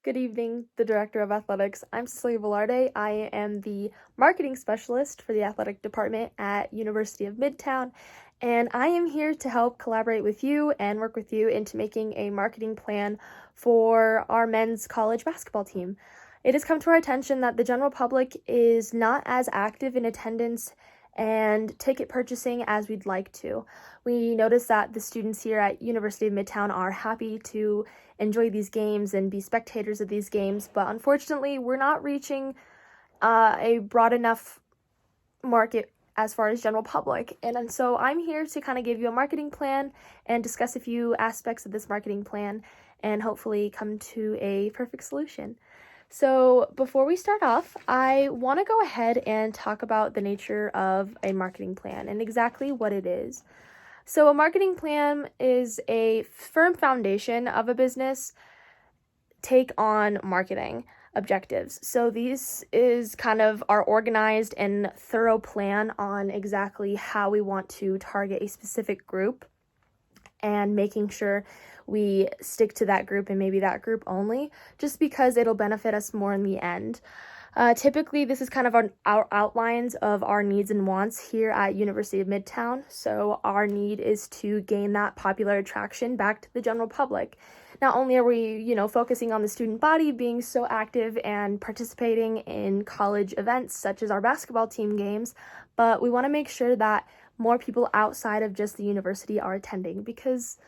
Good evening, the Director of Athletics. I'm Cecilia Velarde. I am the Marketing Specialist for the Athletic Department at University of Midtown, and I am here to help collaborate with you and work with you into making a marketing plan for our men's college basketball team. It has come to our attention that the general public is not as active in attendance and ticket purchasing as we'd like to. We notice that the students here at University of Midtown are happy to enjoy these games and be spectators of these games, but unfortunately we're not reaching a broad enough market as far as general public. And so I'm here to kind of give you a marketing plan and discuss a few aspects of this marketing plan and hopefully come to a perfect solution. So before we start off, I want to go ahead and talk about the nature of a marketing plan and exactly what it is. So a marketing plan is a firm foundation of a business take on marketing objectives. So these is kind of our organized and thorough plan on exactly how we want to target a specific group and making sure we stick to that group and maybe that group only, just because it'll benefit us more in the end. Typically, this is kind of our outlines of our needs and wants here at University of Midtown. So our need is to gain that popular attraction back to the general public. Not only are we, focusing on the student body being so active and participating in college events such as our basketball team games, but we want to make sure that more people outside of just the university are attending because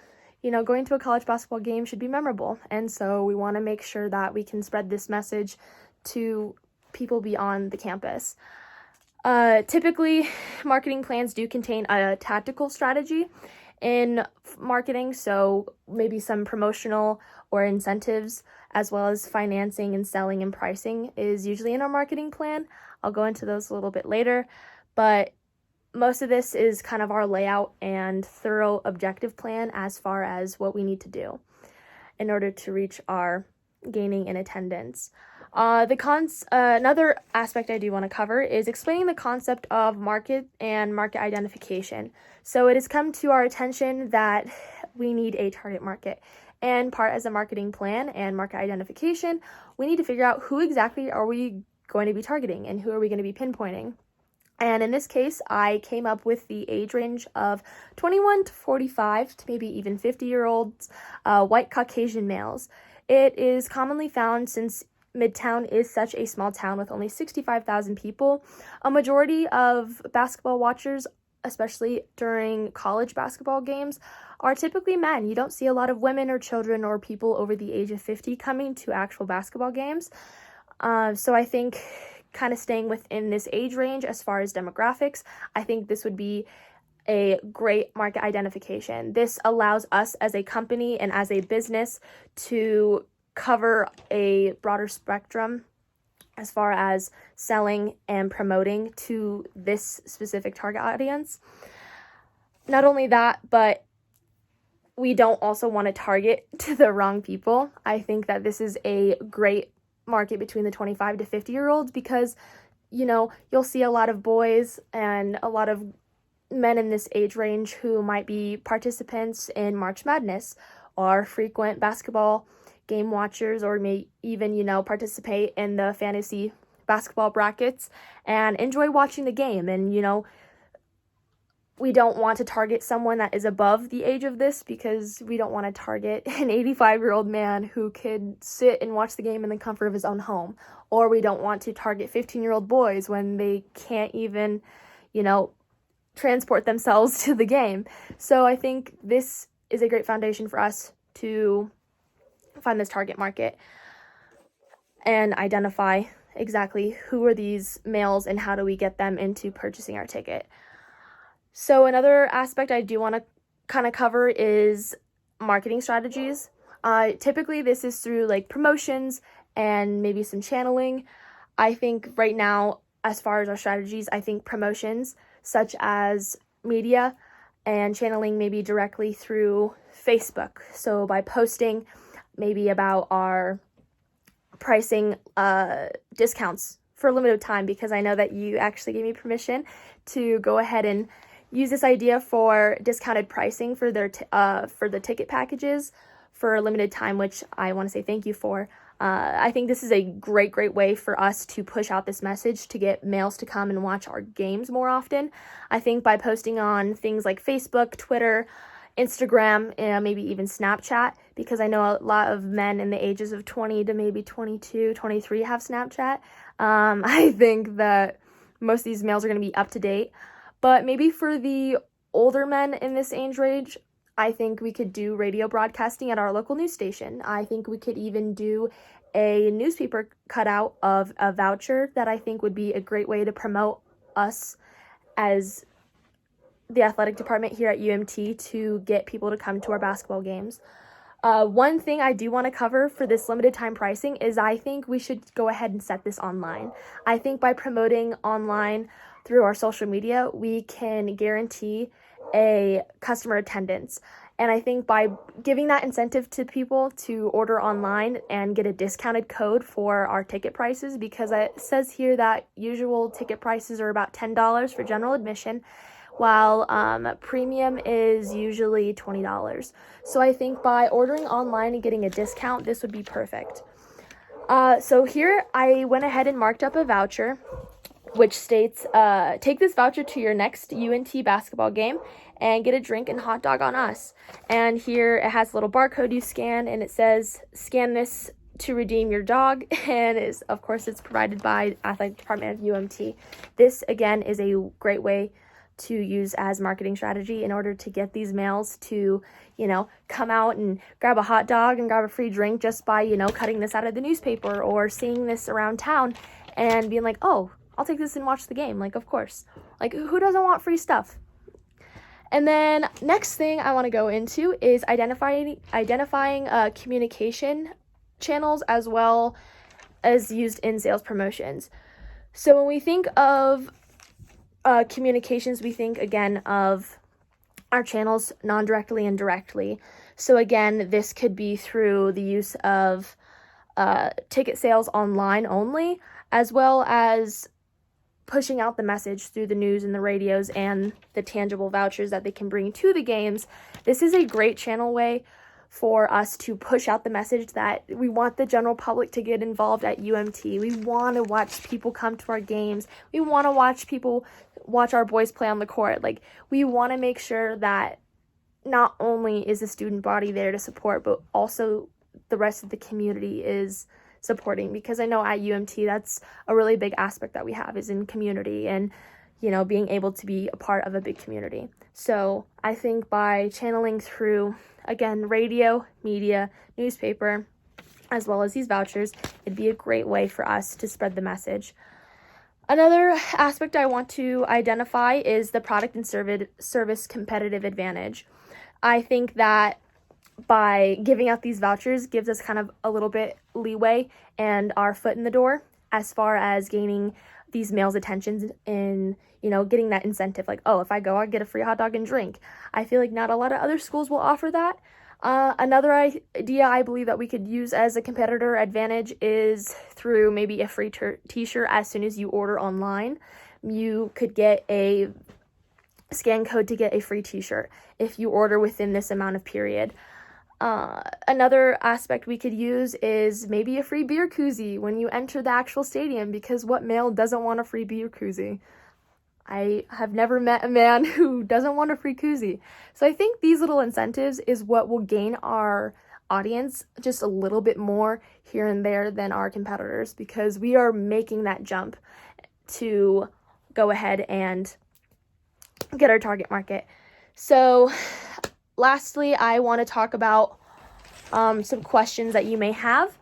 going to a college basketball game should be memorable. And so we want to make sure that we can spread this message to people beyond the campus. Typically, marketing plans do contain a tactical strategy in marketing, so maybe some promotional or incentives, as well as financing and selling and pricing is usually in our marketing plan. I'll go into those a little bit later, but most of this is kind of our layout and thorough objective plan as far as what we need to do in order to reach our gaining in attendance. Another aspect I do want to cover is explaining the concept of market and market identification. So it has come to our attention that we need a target market. And part as a marketing plan and market identification, we need to figure out who exactly are we going to be targeting and who are we going to be pinpointing. And in this case, I came up with the age range of 21 to 45 to maybe even 50-year-olds, white Caucasian males. It is commonly found since Midtown is such a small town with only 65,000 people. A majority of basketball watchers, especially during college basketball games, are typically men. You don't see a lot of women or children or people over the age of 50 coming to actual basketball games. So I think kind of staying within this age range as far as demographics, I think this would be a great market identification. This allows us as a company and as a business to cover a broader spectrum as far as selling and promoting to this specific target audience. Not only that, but we don't also want to target to the wrong people. I think that this is a great market between the 25 to 50-year-olds because, you'll see a lot of boys and a lot of men in this age range who might be participants in March Madness or frequent basketball game watchers or may even, participate in the fantasy basketball brackets and enjoy watching the game. And, we don't want to target someone that is above the age of this because we don't want to target an 85-year-old man who could sit and watch the game in the comfort of his own home. Or we don't want to target 15-year-old boys when they can't even, transport themselves to the game. So I think this is a great foundation for us to find this target market and identify exactly who are these males and how do we get them into purchasing our ticket. So another aspect I do want to kind of cover is marketing strategies. Typically this is through promotions and maybe some channeling. I think right now, as far as our strategies, I think promotions such as media and channeling maybe directly through Facebook. So by posting maybe about our pricing discounts for a limited time, because I know that you actually gave me permission to go ahead and use this idea for discounted pricing for their for the ticket packages for a limited time, which I want to say thank you for. I think this is a great way for us to push out this message to get males to come and watch our games more often. I think by posting on things like Facebook, Twitter, Instagram, and maybe even Snapchat, because I know a lot of men in the ages of 20 to maybe 22, 23 have Snapchat. I think that most of these males are going to be up to date. But maybe for the older men in this age range, I think we could do radio broadcasting at our local news station. I think we could even do a newspaper cutout of a voucher that I think would be a great way to promote us as the athletic department here at UMT to get people to come to our basketball games. One thing I do want to cover for this limited time pricing is I think we should go ahead and set this online. I think by promoting online through our social media, we can guarantee a customer attendance. And I think by giving that incentive to people to order online and get a discounted code for our ticket prices, because it says here that usual ticket prices are about $10 for general admission, while premium is usually $20. So I think by ordering online and getting a discount, this would be perfect. So here I went ahead and marked up a voucher, which states, take this voucher to your next UNT basketball game and get a drink and hot dog on us. And here it has a little barcode you scan, and it says, scan this to redeem your dog, and of course it's provided by Athletic Department of UMT. This, again, is a great way to use as marketing strategy in order to get these males to, come out and grab a hot dog and grab a free drink just by, cutting this out of the newspaper or seeing this around town and being like, oh, I'll take this and watch the game. Like, of course. Like, who doesn't want free stuff? And then next thing I want to go into is identifying communication channels as well as used in sales promotions. So when we think of communications, we think again of our channels non-directly and directly. So again, this could be through the use of ticket sales online only, as well as pushing out the message through the news and the radios and the tangible vouchers that they can bring to the games. This is a great channel way for us to push out the message that we want the general public to get involved at UMT. We want to watch people come to our games. We want to watch people watch our boys play on the court. Like, we want to make sure that not only is the student body there to support, but also the rest of the community is supporting, because I know at UMT that's a really big aspect that we have is in community and being able to be a part of a big community. So I think by channeling through, again, radio, media, newspaper, as well as these vouchers, it'd be a great way for us to spread the message. Another aspect I want to identify is the product and service competitive advantage. I think that by giving out these vouchers gives us kind of a little bit leeway and our foot in the door as far as gaining these males' attentions in, getting that incentive. Like, oh, if I go, I'll get a free hot dog and drink. I feel like not a lot of other schools will offer that. Another idea I believe that we could use as a competitor advantage is through maybe a free t-shirt as soon as you order online. You could get a scan code to get a free t-shirt if you order within this amount of period. Another aspect we could use is maybe a free beer koozie when you enter the actual stadium, because what male doesn't want a free beer koozie? I have never met a man who doesn't want a free koozie. So I think these little incentives is what will gain our audience just a little bit more here and there than our competitors, because we are making that jump to go ahead and get our target market. So lastly, I want to talk about some questions that you may have.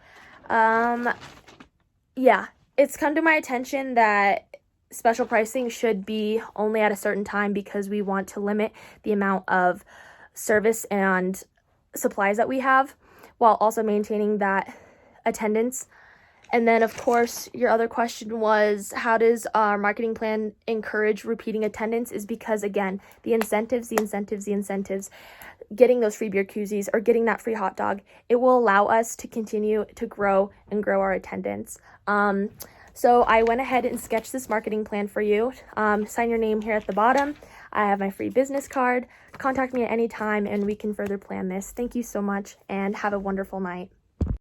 It's come to my attention that special pricing should be only at a certain time because we want to limit the amount of service and supplies that we have while also maintaining that attendance. And then, of course, your other question was, how does our marketing plan encourage repeating attendance? Is because, again, the incentives, getting those free beer koozies or getting that free hot dog, it will allow us to continue to grow our attendance. So I went ahead and sketched this marketing plan for you. Sign your name here at the bottom. I have my free business card. Contact me at any time and we can further plan this. Thank you so much and have a wonderful night.